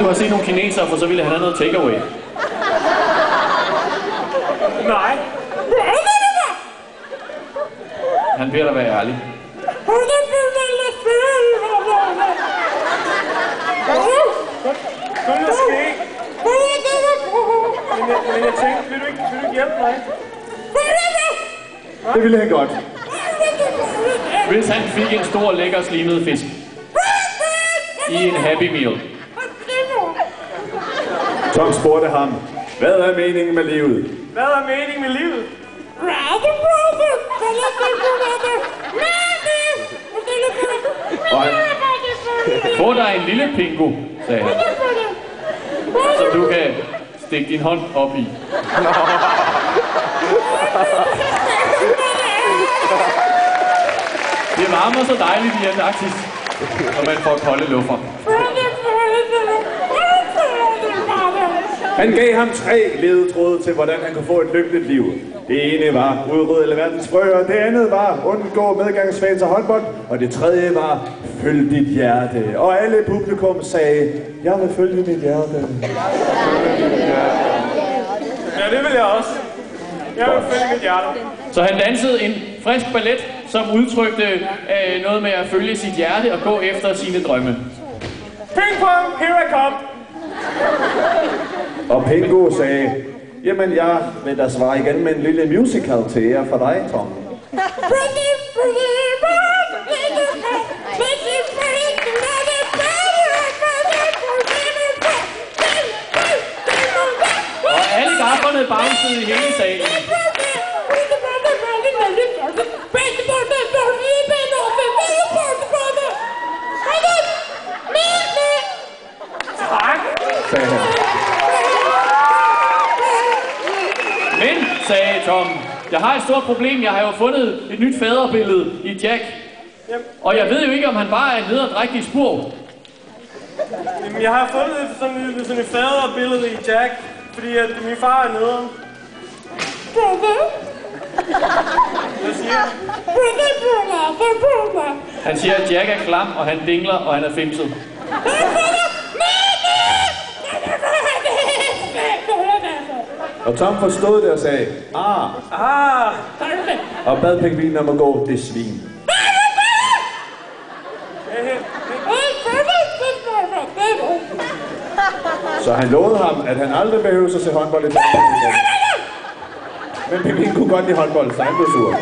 have set nogle kinesere, for så ville han have noget takeaway. Nej. Han bliver da være ærlig. Kun det ske. Men jeg tænkte, vil du ikke hjælpe mig? Det ville han godt. Hvis han fik en stor, lækker, slimet fisk. I en Happy Meal. Tom spurgte ham, hvad er meningen med livet? Hvad er meningen med livet? Få dig en lille pingo, sagde han. Så du kan stikke din hånd op i. Det varmer så dejligt i Antarktis, når man får kolde luffer. Han gav ham 3 ledetråde til, hvordan han kunne få et lykkeligt liv. Det ene var udrydde verdens frøer, det andet var undgå medgangsfans af håndbold, og det tredje var følg dit hjerte. Og alle publikum sagde, jeg vil følge mit hjerte. Ja, det vil jeg også. Jeg vil følge mit hjerte. Så han dansede en frisk ballet, som udtrykte noget med at følge sit hjerte og gå efter sine drømme. Ping pong, here I come. Og Pingo sagde, jamen jeg vil da svare igen med en lille musical til jer for dig, Tom. Og alle gafferne bouncede i hele salen. Sagde han. Men, sagde Tom, jeg har et stort problem. Jeg har jo fundet et nyt faderbillede i Jack. Og jeg ved jo ikke, om han bare er en nederdrægtig spur. Jamen, jeg har fundet sådan et faderbillede i Jack, fordi at min far er nederen. Hvad siger han? Han siger, at Jack er klam, og han dingler, og han er femset. Og Tom forstod det og sagde, og bad pingvinen om at gå det svin. Så han lovede ham, at han aldrig behøver at se håndbold i Danmark igen. Men pingvinen kunne godt lide håndbold, så han blev sur.